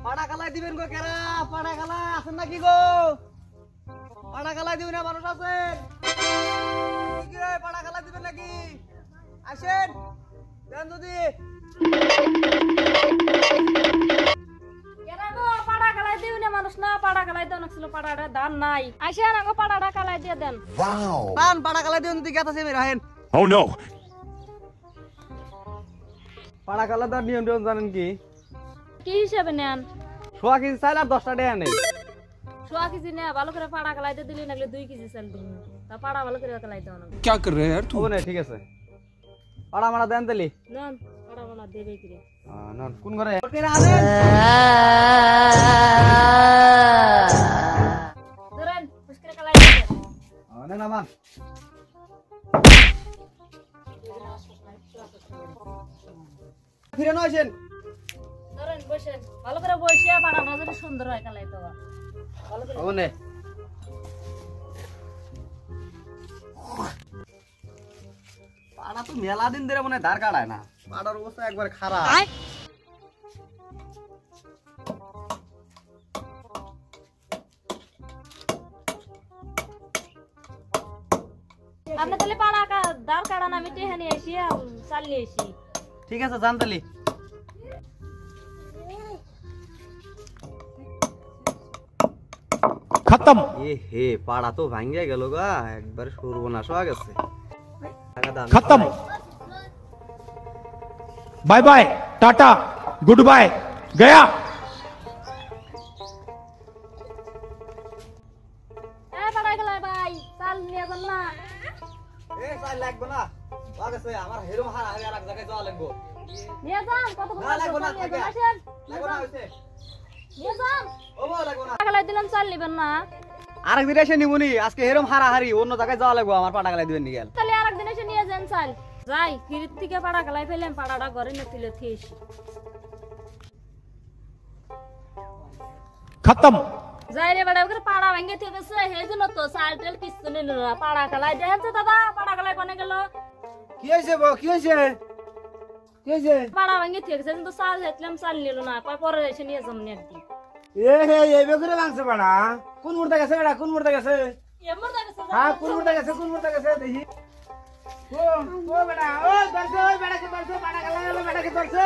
পাড়া কালাই দিবেন গো কেরা? পাড়া কালা আছেন নাকি গো? পাড়া কালাই দিবেন না মানুষ আছেন? কি রে পাড়া কালাই দিবেন নাকি? আসেন দেন যদি। কেরা গো পাড়া কালাই দিবেন না মানুষ না? পাড়া কালাই দেন ছিল পাড়াটা দান নাই। আসেন গো পাড়াটা কালাই দিয়ে দেন। Wow. পান পাড়া কালাই দিবেন যদি গাতা সেমে রাখেন। Oh no. পাড়া কালা দার নিয়ম টিয়ম জানেন কি? কি হিসাবে নেন? সোয়া কেজি চাইলে আর 10টা টাকা নেই। সোয়া কেজি নে ভালো করে পাড়া কালাই দিয়ে দিলি নাগলে 2 কেজি চাল দিন। তা পাড়া ভালো করে কালাই দাও না। क्या कर रहे हैं यार तू? ও না ঠিক আছে। পাড়া মারা দেন তালি। নেন পাড়া বানা দেবে কি রে? নন কোন ঘরে? ওকে না দেন। ধরেন পুষ্করে কালাই দিয়ে দেন। না মান। ফিরে আসেন। ধরেন বসেন ভালো করে বসিয়া পাড়াটা যদি সুন্দর হয় কালাই দেওয়া ভালো করে। ওনে পাড়া তো মেলা দিন ধরে মনে ধার কাটায় না। পাড়ার অবস্থা একবার খারাপ। আপনি তাহলে পাড়া দাঁড় কাটান আমি টেহা নিয়ে আসি চালিয়ে আসি। ঠিক আছে জান তালি। खत्म। এ হে পাড়া তো ভাঙ্গিয়া গেল গা একবার সর্বনাশ হয়ে গেছে। টাকা দাম खत्म। Bye bye tata goodbye गया। পাড়া গেলাই ভাই চাল নিয়ে যান না। এ চাল লাগবে না লাগছে আমার হেরো হারা হারা এক জায়গায় যাওয়া লাগবে। নিয়ে যান কত না লাগবে না নিয়ে থাকে। যান আসেন লাগবে না হইছে। নিয়ে যান। ও বউ লাগবে না। পাড়া কালাই দিলাম চাল নিবেন না? আরেকদিন এসে নিমুনি আজকে হেরম হারাহারি অন্য জায়গায় যাওয়া লাগবে আমার পাটা গালাই দিবেন নি গেল। তাহলে আরেকদিন এসে নিয়ে যান চাল। যাই ফিরির থেকে পাড়া কালাই ফেলেন পাড়াটা ঘরে না তুলে থিয়েছি। खत्म। যাই রে বেড়া ওকে পাড়া ভেঙে থেকে গেছে সেই জন্য তো চাল টেল কিছু নিল না। পাড়া কালাই দেখেন তো দাদা পাড়া কালাই কোনে গেল? কি হইছে বউ কি হইছে? কি হইছে? পাড়া ভেঙে থেকে গেছে কিন্তু চাল হেতলাম চাল নিল না। পরে এসে নিয়ে যাম নি একদিন। এ হে এই বেগুরে ভাঙছে পাড়া। কোন মুর্দা গেছে বেড়া কোন মুর্দা গেছে? এমন দেখেছে হ্যাঁ কোন মুর্দা গেছে দেখি। ও ও বেড়া ও ধরছে ওই বেড়া কে ধরছে পাড়া গালাই বেড়া কে ধরছে।